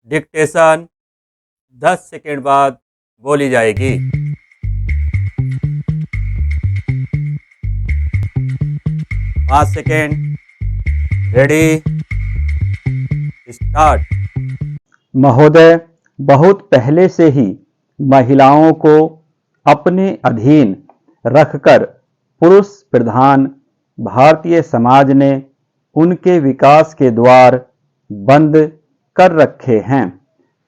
Dictation 10 second बाद बोली जाएगी। 5 सेकेंड। Ready, start. महोदय, बहुत पहले से ही महिलाओं को अपने अधीन रखकर पुरुष प्रधान भारतीय समाज ने उनके विकास के द्वार बंद कर रखे हैं।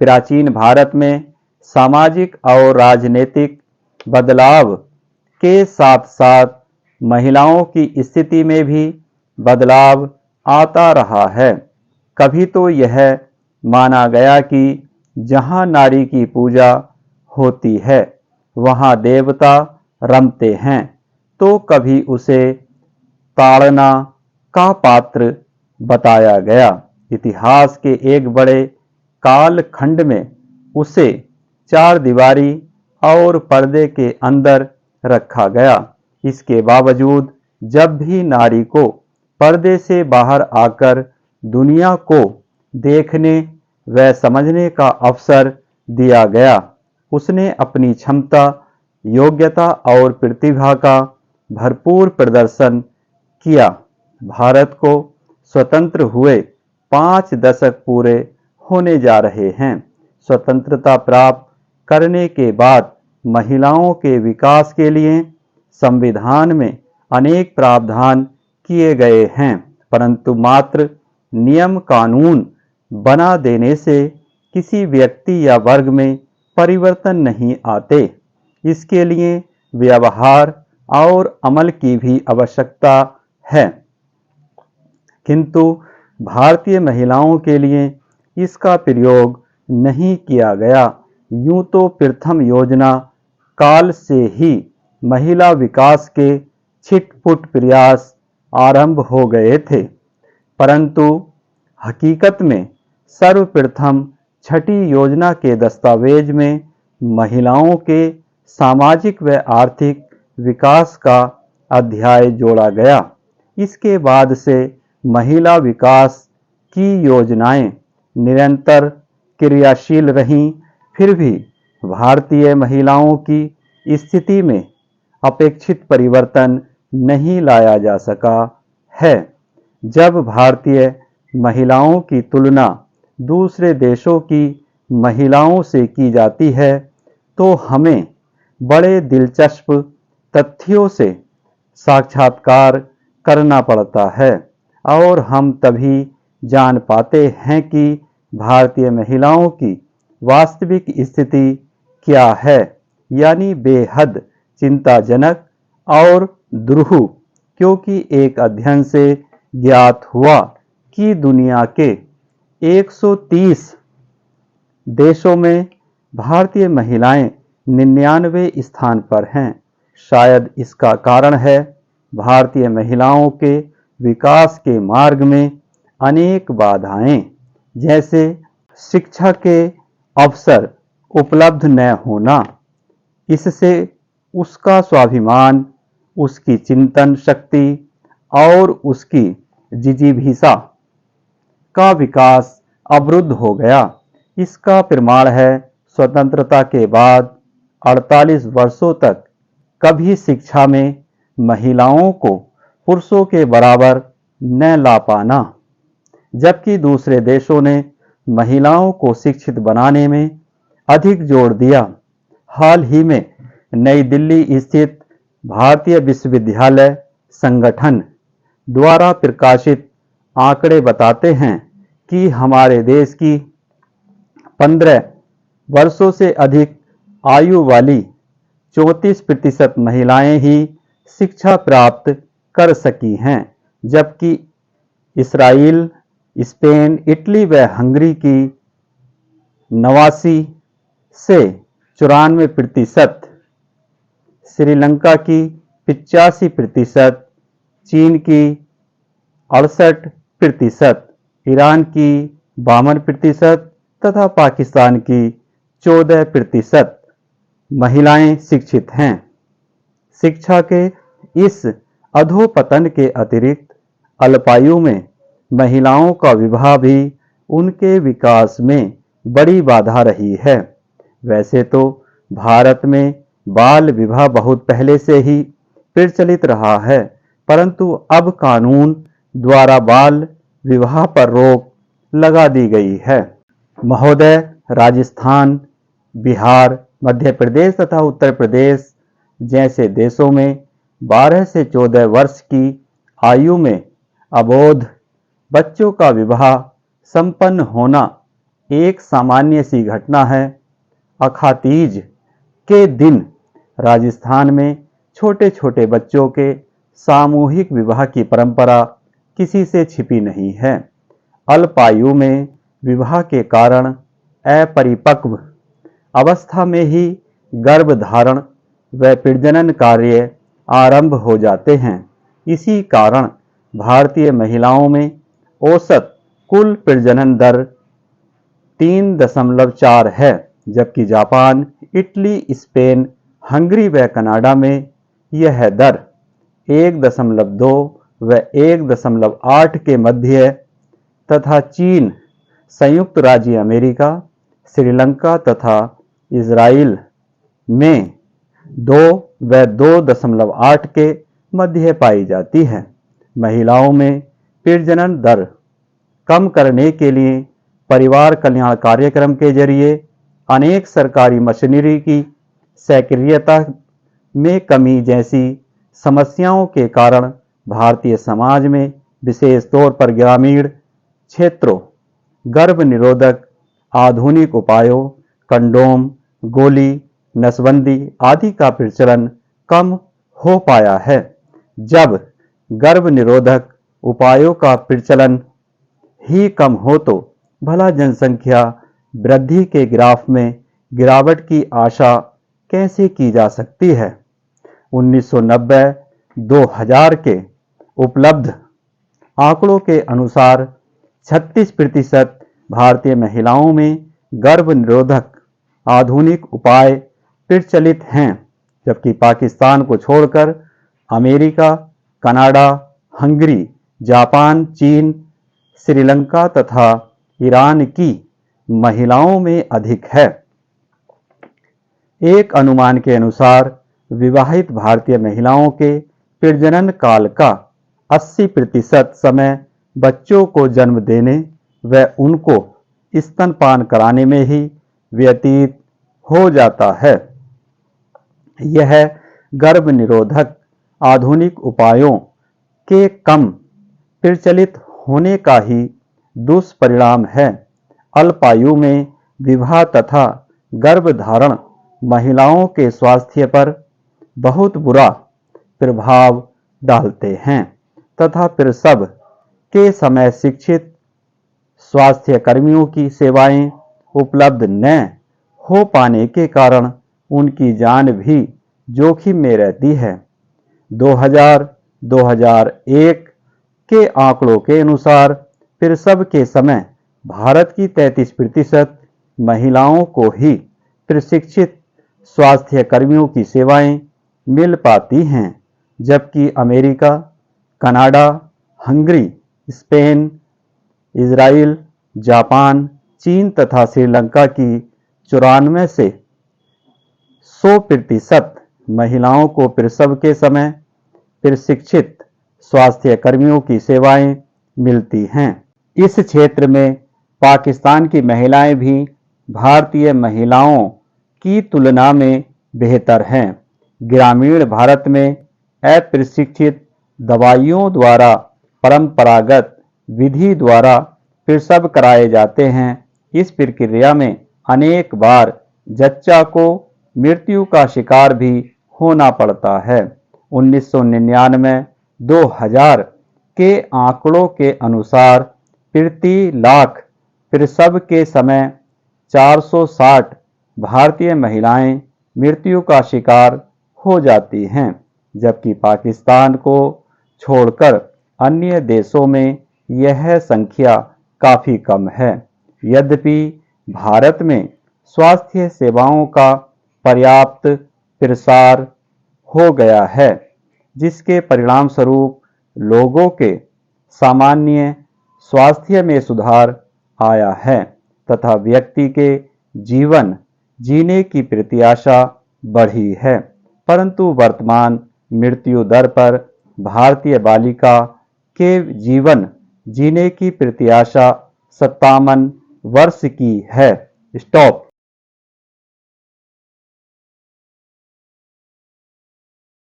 प्राचीन भारत में सामाजिक और राजनीतिक बदलाव के साथ साथ महिलाओं की स्थिति में भी बदलाव आता रहा है। कभी तो यह माना गया कि जहाँ नारी की पूजा होती है वहाँ देवता रमते हैं, तो कभी उसे ताड़ना का पात्र बताया गया। इतिहास के एक बड़े कालखंड में उसे चार दीवारी और पर्दे के अंदर रखा गया। इसके बावजूद जब भी नारी को पर्दे से बाहर आकर दुनिया को देखने व समझने का अवसर दिया गया, उसने अपनी क्षमता, योग्यता और प्रतिभा का भरपूर प्रदर्शन किया। भारत को स्वतंत्र हुए 5 दशक पूरे होने जा रहे हैं। स्वतंत्रता प्राप्त करने के बाद महिलाओं के विकास के लिए संविधान में अनेक प्रावधान किए गए हैं, परंतु मात्र नियम कानून बना देने से किसी व्यक्ति या वर्ग में परिवर्तन नहीं आते। इसके लिए व्यवहार और अमल की भी आवश्यकता है, किंतु भारतीय महिलाओं के लिए इसका प्रयोग नहीं किया गया। यूं तो प्रथम योजना काल से ही महिला विकास के छिटपुट प्रयास आरंभ हो गए थे, परंतु हकीकत में सर्वप्रथम छठी योजना के दस्तावेज में महिलाओं के सामाजिक व आर्थिक विकास का अध्याय जोड़ा गया। इसके बाद से महिला विकास की योजनाएं निरंतर क्रियाशील रहीं, फिर भी भारतीय महिलाओं की स्थिति में अपेक्षित परिवर्तन नहीं लाया जा सका है। जब भारतीय महिलाओं की तुलना दूसरे देशों की महिलाओं से की जाती है तो हमें बड़े दिलचस्प तथ्यों से साक्षात्कार करना पड़ता है और हम तभी जान पाते हैं कि भारतीय महिलाओं की वास्तविक स्थिति क्या है, यानी बेहद चिंताजनक और दुरूह, क्योंकि एक अध्ययन से ज्ञात हुआ कि दुनिया के 130 देशों में भारतीय महिलाएं 99वें स्थान पर हैं। शायद इसका कारण है भारतीय महिलाओं के विकास के मार्ग में अनेक बाधाएं, जैसे शिक्षा के अवसर उपलब्ध न होना। इससे उसका स्वाभिमान, उसकी चिंतन शक्ति और उसकी जिजीविषा का विकास अवरुद्ध हो गया। इसका प्रमाण है स्वतंत्रता के बाद 48 वर्षों तक कभी शिक्षा में महिलाओं को पुरुषों के बराबर न ला पाना, जबकि दूसरे देशों ने महिलाओं को शिक्षित बनाने में अधिक जोर दिया। हाल ही में नई दिल्ली स्थित भारतीय विश्वविद्यालय संगठन द्वारा प्रकाशित आंकड़े बताते हैं कि हमारे देश की 15 वर्षों से अधिक आयु वाली 34% महिलाएं ही शिक्षा प्राप्त कर सकी हैं, जबकि इसराइल, स्पेन, इटली व हंगरी की 89 से 94%, श्रीलंका की 85%, चीन की 68%, ईरान की 52% तथा पाकिस्तान की 14% महिलाएं शिक्षित हैं। शिक्षा के इस अधोपतन के अतिरिक्त अल्पायु में महिलाओं का विवाह भी उनके विकास में बड़ी बाधा रही है। वैसे तो भारत में बाल विवाह बहुत पहले से ही प्रचलित रहा है, परंतु अब कानून द्वारा बाल विवाह पर रोक लगा दी गई है। महोदय, राजस्थान, बिहार, मध्य प्रदेश तथा उत्तर प्रदेश जैसे देशों में 12 से 14 वर्ष की आयु में अबोध बच्चों का विवाह संपन्न होना एक सामान्य सी घटना है। अखातीज के दिन राजस्थान में छोटे छोटे बच्चों के सामूहिक विवाह की परंपरा किसी से छिपी नहीं है। अल्पायु में विवाह के कारण अपरिपक्व अवस्था में ही गर्भधारण व प्रजनन कार्य आरंभ हो जाते हैं। इसी कारण भारतीय महिलाओं में औसत कुल प्रजनन दर 3.4 है, जबकि जापान, इटली, स्पेन, हंगरी व कनाडा में यह दर 1.2 व 1.8 के मध्य तथा चीन, संयुक्त राज्य अमेरिका, श्रीलंका तथा इजराइल में 2 व 2.8 के मध्य पाई जाती है। महिलाओं में प्रजनन दर कम करने के लिए परिवार कल्याण कार्यक्रम के जरिए अनेक सरकारी मशीनरी की सक्रियता में कमी जैसी समस्याओं के कारण भारतीय समाज में विशेष तौर पर ग्रामीण क्षेत्रों गर्भ निरोधक आधुनिक उपायों, कंडोम, गोली, नसबंदी आदि का प्रचलन कम हो पाया है। जब गर्भ निरोधक उपायों का प्रचलन ही कम हो तो भला जनसंख्या वृद्धि के ग्राफ में गिरावट की आशा कैसे की जा सकती है। 1990-2000 के उपलब्ध आंकड़ों के अनुसार 36% भारतीय महिलाओं में गर्भ निरोधक आधुनिक उपाय प्रचलित हैं, जबकि पाकिस्तान को छोड़कर अमेरिका, कनाडा, हंगरी, जापान, चीन, श्रीलंका तथा ईरान की महिलाओं में अधिक है। एक अनुमान के अनुसार विवाहित भारतीय महिलाओं के प्रजनन काल का 80% समय बच्चों को जन्म देने व उनको स्तनपान कराने में ही व्यतीत हो जाता है। यह गर्भ निरोधक आधुनिक उपायों के कम प्रचलित होने का ही दुष्परिणाम है। अल्पायु में विवाह तथा गर्भधारण महिलाओं के स्वास्थ्य पर बहुत बुरा प्रभाव डालते हैं तथा प्रसव के समय शिक्षित स्वास्थ्य कर्मियों की सेवाएं उपलब्ध न हो पाने के कारण उनकी जान भी जोखिम में रहती है। 2000-2001 के आंकड़ों के अनुसार प्रसव के समय भारत की 33% महिलाओं को ही प्रशिक्षित स्वास्थ्य कर्मियों की सेवाएं मिल पाती हैं, जबकि America, Canada, Hungary, Spain, Israel, Japan, चीन तथा श्रीलंका की 94 से 100% महिलाओं को प्रसव के समय प्रशिक्षित स्वास्थ्य कर्मियों की सेवाएं मिलती हैं। इस क्षेत्र में पाकिस्तान की महिलाएं भी भारतीय महिलाओं की तुलना में बेहतर हैं। ग्रामीण भारत में अप्रशिक्षित दवाइयों द्वारा परंपरागत विधि द्वारा प्रसव कराए जाते हैं। इस प्रक्रिया में अनेक बार जच्चा को मृत्यु का शिकार भी होना पड़ता है। 1999-2000 के आंकड़ों के अनुसार प्रति लाख प्रसव के समय 460 भारतीय महिलाएं मृत्यु का शिकार हो जाती हैं, जबकि पाकिस्तान को छोड़कर अन्य देशों में यह संख्या काफ़ी कम है। यद्यपि भारत में स्वास्थ्य सेवाओं का पर्याप्त प्रसार हो गया है, जिसके परिणामस्वरूप लोगों के सामान्य स्वास्थ्य में सुधार आया है, तथा व्यक्ति के जीवन जीने की प्रत्याशा बढ़ी है, परंतु वर्तमान मृत्यु दर पर भारतीय बालिका के जीवन जीने की प्रत्याशा 57 वर्ष की है। स्टॉप।